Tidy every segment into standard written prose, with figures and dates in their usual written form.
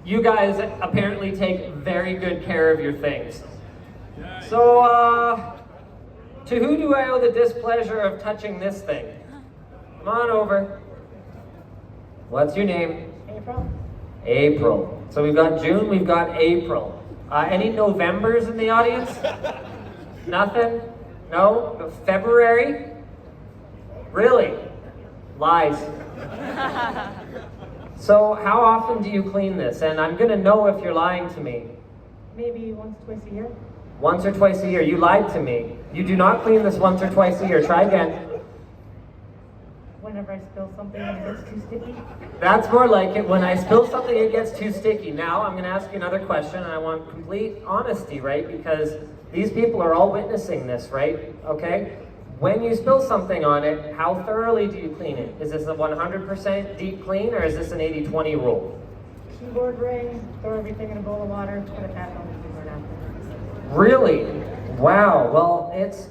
You guys apparently take very good care of your things. So, to who do I owe the displeasure of touching this thing? Come on over. What's your name? April. April. So we've got June, we've got April. Any Novembers in the audience? Nothing? No? February? Really? Lies. So how often do you clean this? And I'm gonna know if you're lying to me. Maybe once, twice a year. Once or twice a year. You lied to me. You do not clean this once or twice a year. Try again. Whenever I spill something and it gets too sticky. That's more like it. When I spill something, it gets too sticky. Now I'm gonna ask you another question, and I want complete honesty, right? Because these people are all witnessing this, right? Okay? When you spill something on it, how thoroughly do you clean it? Is this a 100% deep clean, or is this an 80-20 rule? Keyboard ring, throw everything in a bowl of water, put a tap on the keyboard after. Really? Wow. Well, it's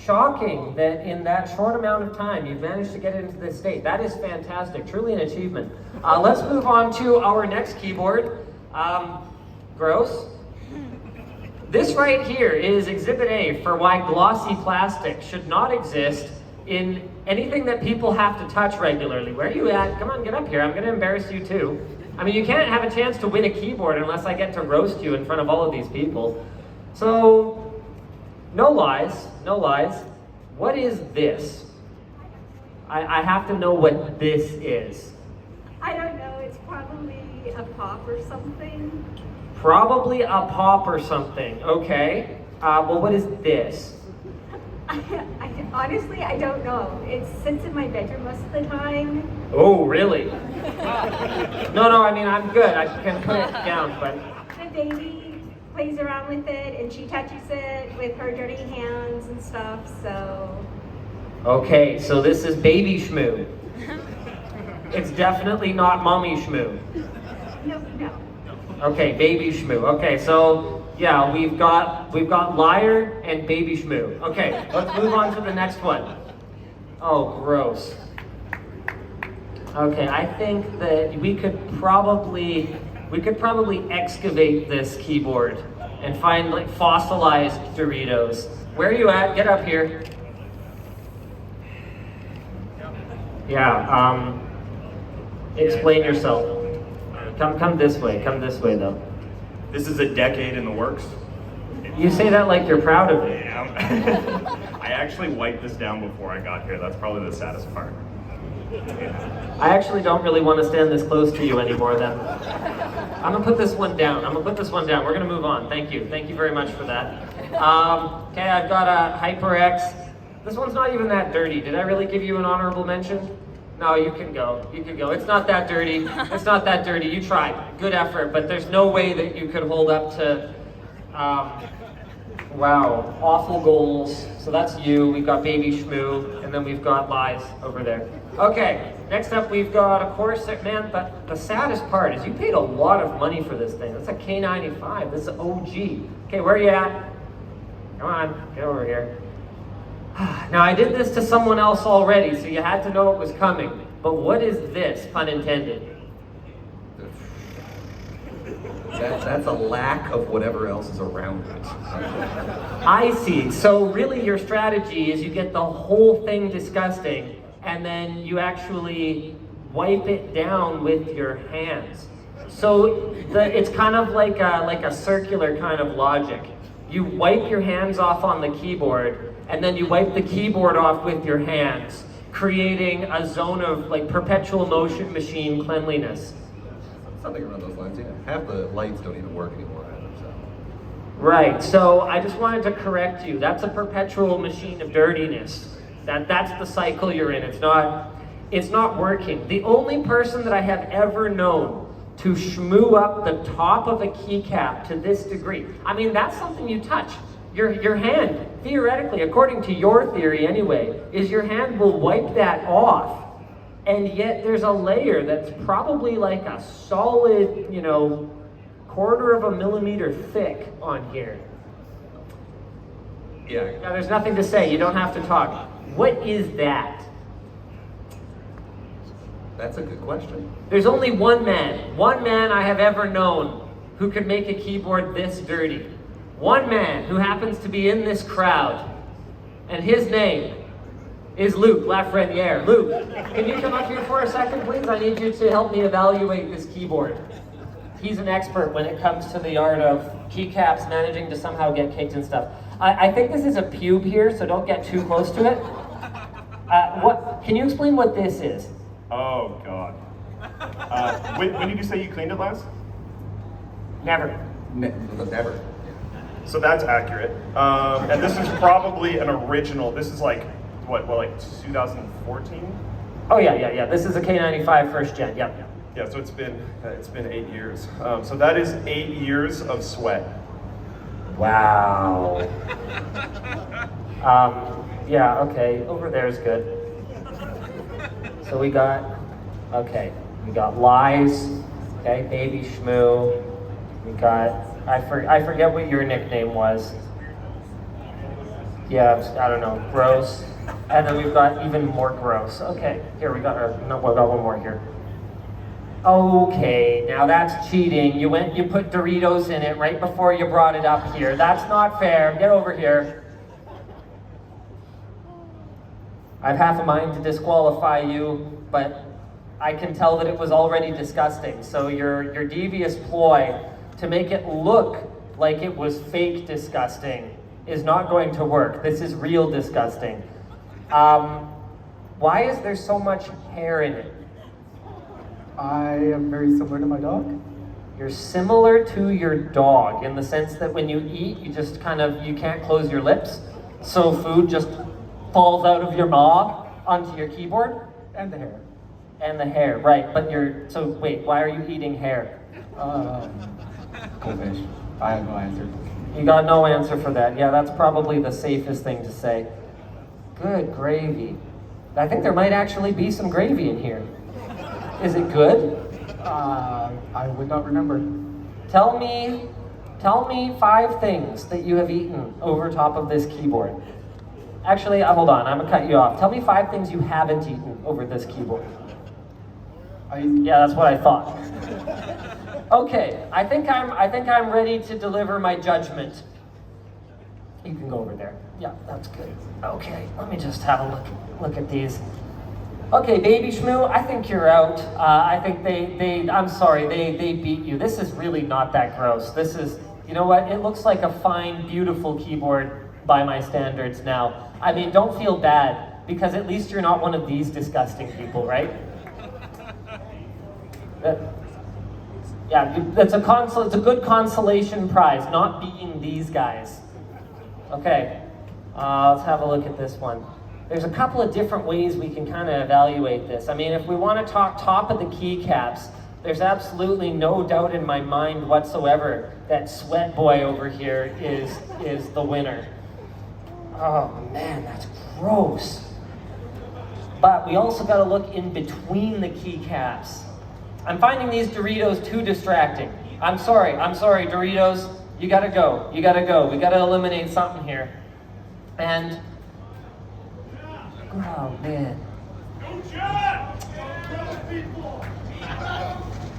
shocking that in that short amount of time you've managed to get it into this state. That is fantastic. Truly an achievement. Let's move on to our next keyboard. Gross. This right here is Exhibit A for why glossy plastic should not exist in anything that people have to touch regularly. Where are you at? Come on, get up here. I'm going to embarrass you too. I mean, you can't have a chance to win a keyboard unless I get to roast you in front of all of these people. So, no lies, no lies. What is this? I have to know what this is. I don't know, it's probably a pop or something. Probably a pop or something, okay. Well, what is this? Honestly, I don't know. It sits in my bedroom most of the time. Oh, really? No, I mean, I'm good. I can put it down, but... The baby plays around with it and she touches it with her dirty hands and stuff, so... Okay, so this is baby shmoo. It's definitely not mommy shmoo. No. Okay, baby shmoo. Okay, so yeah, we've got liar and baby shmoo. Okay, let's move on to the next one. Oh, gross. Okay, I think that we could probably excavate this keyboard and find like fossilized Doritos. Where are you at? Get up here. Yeah, explain yourself. Come this way though. This is a decade in the works. You say that like you're proud of it. Yeah. I actually wiped this down before I got here. That's probably the saddest part. I actually don't really want to stand this close to you anymore then. I'm gonna put this one down. We're gonna move on. Thank you very much for that. Okay, I've got a HyperX. This one's not even that dirty. Did I really give you an honorable mention? No, you can go. It's not that dirty. You tried. Good effort, but there's no way that you could hold up to, wow, awful goals. So that's you. We've got baby shmoo, and then we've got lies over there. Okay, next up we've got, of course, man, but the saddest part is you paid a lot of money for this thing. That's a K95. This is OG. Okay, where are you at? Come on, get over here. Now, I did this to someone else already, so you had to know it was coming. But what is this, pun intended? That's a lack of whatever else is around it. I see. So really your strategy is you get the whole thing disgusting, and then you actually wipe it down with your hands. So it's kind of like a circular kind of logic. You wipe your hands off on the keyboard, and then you wipe the keyboard off with your hands, creating a zone of like perpetual motion machine cleanliness. Something around those lines, yeah. Half the lights don't even work anymore. So. Right, so I just wanted to correct you. That's a perpetual machine of dirtiness. That's the cycle you're in. It's not working. The only person that I have ever known to shmoo up the top of a keycap to this degree, I mean, that's something you touch. Your hand, theoretically, according to your theory anyway, is your hand will wipe that off. And yet there's a layer that's probably like a solid, 1/4 of a millimeter thick on here. Yeah. Now there's nothing to say, you don't have to talk. What is that? That's a good question. There's only one man I have ever known who could make a keyboard this dirty. One man who happens to be in this crowd, and his name is Luke Lafreniere. Luke, can you come up here for a second, please? I need you to help me evaluate this keyboard. He's an expert when it comes to the art of keycaps, managing to somehow get kicked and stuff. I think this is a pube here, so don't get too close to it. Can you explain what this is? Oh, God. When did you say you cleaned it last? Never. Never. So that's accurate. And this is probably an original. This is like, what like 2014? Oh yeah. This is a K95 first gen, yep. Yeah, so it's been 8 years. So that is 8 years of sweat. Wow. Yeah, okay, over there is good. So we got Lies, okay, Baby Shmoo. We got, I forget what your nickname was. Yeah, I don't know, Gross. And then we've got even more gross. Okay, here we got one more here. Okay, now that's cheating. You put Doritos in it right before you brought it up here. That's not fair. Get over here. I've half a mind to disqualify you, but I can tell that it was already disgusting. So your devious ploy to make it look like it was fake disgusting is not going to work. This is real disgusting. Why is there so much hair in it? I am very similar to my dog. You're similar to your dog in the sense that when you eat, you just you can't close your lips, so food just falls out of your maw onto your keyboard? And the hair. And the hair, right, but so wait, why are you eating hair? Cool fish. I have no answer. You got no answer for that. Yeah, that's probably the safest thing to say. Good gravy. I think there might actually be some gravy in here. Is it good? I would not remember. Tell me 5 things that you have eaten over top of this keyboard. Actually, hold on, I'm gonna cut you off. Tell me 5 things you haven't eaten over this keyboard. Yeah, that's what I thought. Okay, I think I'm ready to deliver my judgment. You can go over there. Yeah, that's good. Okay, let me just have a look at these. Okay, Baby Shmoo, I think you're out. I think I'm sorry, they beat you. This is really not that gross. This is, you know what? It looks like a fine, beautiful keyboard by my standards now. I mean, don't feel bad, because at least you're not one of these disgusting people, right? Yeah, it's a good consolation prize, not being these guys. Okay, let's have a look at this one. There's a couple of different ways we can kind of evaluate this. I mean, if we want to talk top of the keycaps, there's absolutely no doubt in my mind whatsoever that Sweat Boy over here is the winner. Oh man, that's gross. But we also got to look in between the keycaps. I'm finding these Doritos too distracting. I'm sorry, Doritos. You gotta go. We gotta eliminate something here. And, oh man.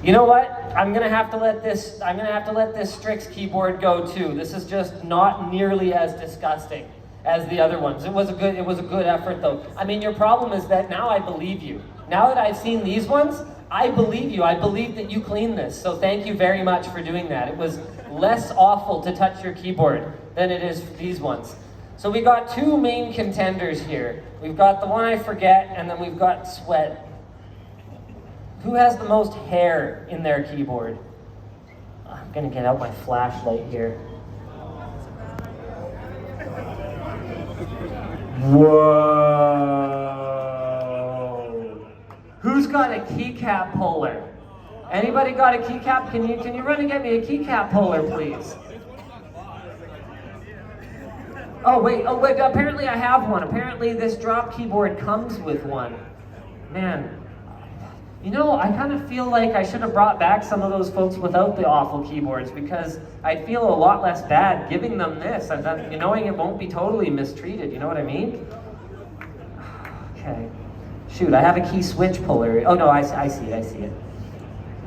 You know what? I'm gonna have to let this Strix keyboard go too. This is just not nearly as disgusting as the other ones. It was a good effort though. I mean, your problem is that now I believe you. Now that I've seen these ones, I believe you. I believe that you cleaned this. So thank you very much for doing that. It was less awful to touch your keyboard than it is for these ones. So we got 2 main contenders here. We've got the one I forget, and then we've got Sweat. Who has the most hair in their keyboard? I'm gonna get out my flashlight here. Whoa! Who's got a keycap puller? Anybody got a keycap? Can you run and get me a keycap puller, please? Oh wait, apparently I have one. Apparently this drop keyboard comes with one. Man, you know, I kind of feel like I should have brought back some of those folks without the awful keyboards, because I'd feel a lot less bad giving them this, and knowing it won't be totally mistreated, you know what I mean? Okay. Shoot, I have a key switch puller. Oh no, I see it.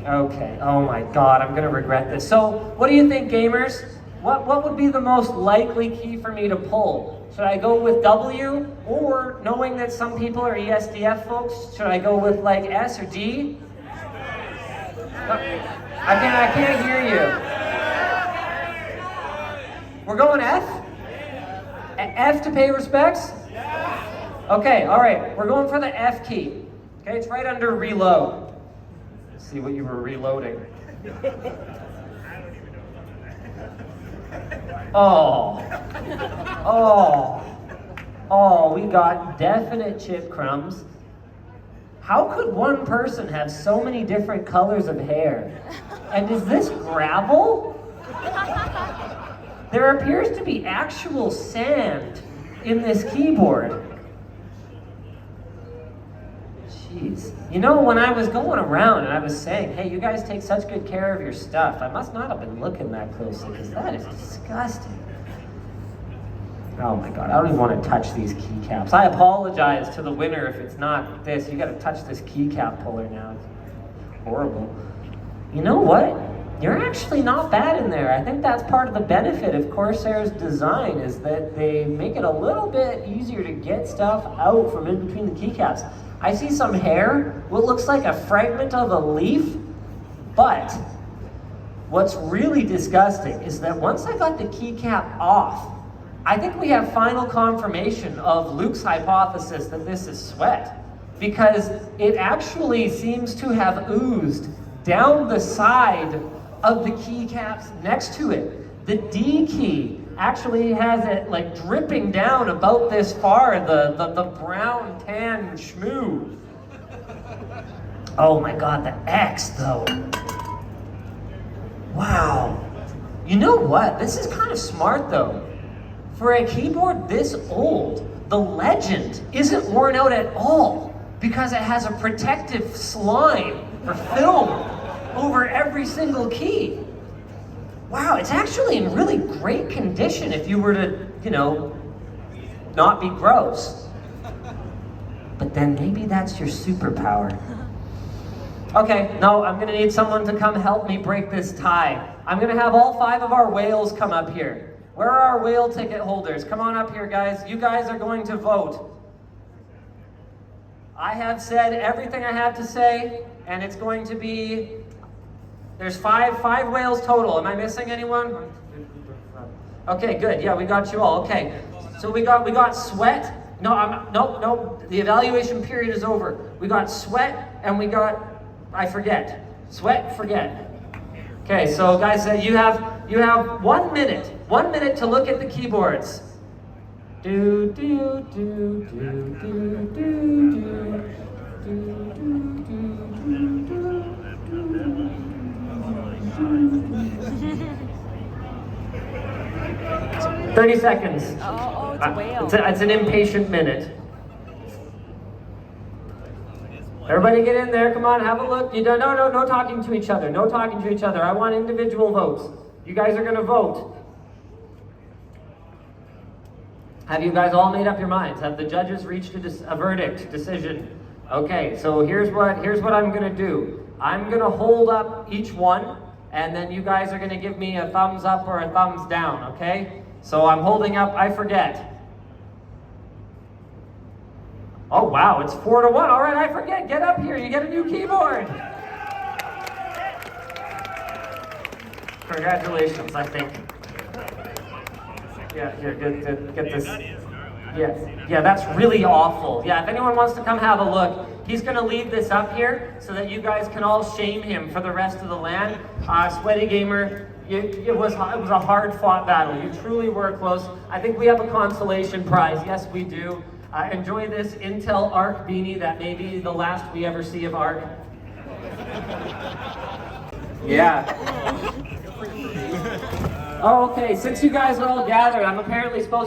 Okay, oh my God, I'm gonna regret this. So, what do you think, gamers? What would be the most likely key for me to pull? Should I go with W, or knowing that some people are ESDF folks, should I go with like S or D? I can't hear you. We're going F? F to pay respects? Okay, all right, we're going for the F key. Okay, it's right under reload. Let's see what you were reloading. Oh, we got definite chip crumbs. How could one person have so many different colors of hair? And is this gravel? There appears to be actual sand in this keyboard. Jeez. You know, when I was going around and I was saying, hey, you guys take such good care of your stuff, I must not have been looking that closely, because that is disgusting. Oh my God, I don't even want to touch these keycaps. I apologize to the winner if it's not this. You gotta touch this keycap puller now. It's horrible. You know what? You're actually not bad in there. I think that's part of the benefit of Corsair's design, is that they make it a little bit easier to get stuff out from in between the keycaps. I see some hair, what looks like a fragment of a leaf, but what's really disgusting is that once I got the keycap off, I think we have final confirmation of Luke's hypothesis that this is sweat, because it actually seems to have oozed down the side of the keycaps next to it. The D key actually has it like dripping down about this far, the brown tan schmoo. Oh my God, the X though. Wow. You know what? This is kind of smart though. For a keyboard this old, the legend isn't worn out at all because it has a protective slime or film over every single key. Wow, it's actually in really great condition if you were to, you know, not be gross. But then maybe that's your superpower. Okay, no, I'm gonna need someone to come help me break this tie. I'm gonna have all 5 of our whales come up here. Where are our whale ticket holders? Come on up here, guys. You guys are going to vote. I have said everything I have to say, and it's going to be, there's five whales total. Am I missing anyone? Okay, good. Yeah, we got you all. Okay, so we got sweat. No, the evaluation period is over. We got sweat, and we got, I forget. Sweat, forget. Okay, so guys, you have 1 minute. 1 minute to look at the keyboards. Do do do do do do do. 30 seconds. Oh, it's a whale. It's an impatient minute. Everybody get in there, come on, have a look. No talking to each other, no talking to each other. I want individual votes. You guys are gonna vote. Have you guys all made up your minds? Have the judges reached a verdict, decision? Okay, so here's what I'm gonna do. I'm gonna hold up each one, and then you guys are gonna give me a thumbs up or a thumbs down, okay? So I'm holding up, I forget. Oh wow, it's 4-1. All right, I forget. Get up here. You get a new keyboard. Congratulations, I think. Yeah, here, get this. Yeah, that's really awful. Yeah, if anyone wants to come have a look, he's gonna leave this up here so that you guys can all shame him for the rest of the LAN. Sweaty Gamer, it was a hard-fought battle. You truly were close. I think we have a consolation prize. Yes, we do. Enjoy this Intel Arc beanie that may be the last we ever see of Arc. Yeah. Oh, okay, since you guys are all gathered, I'm apparently supposed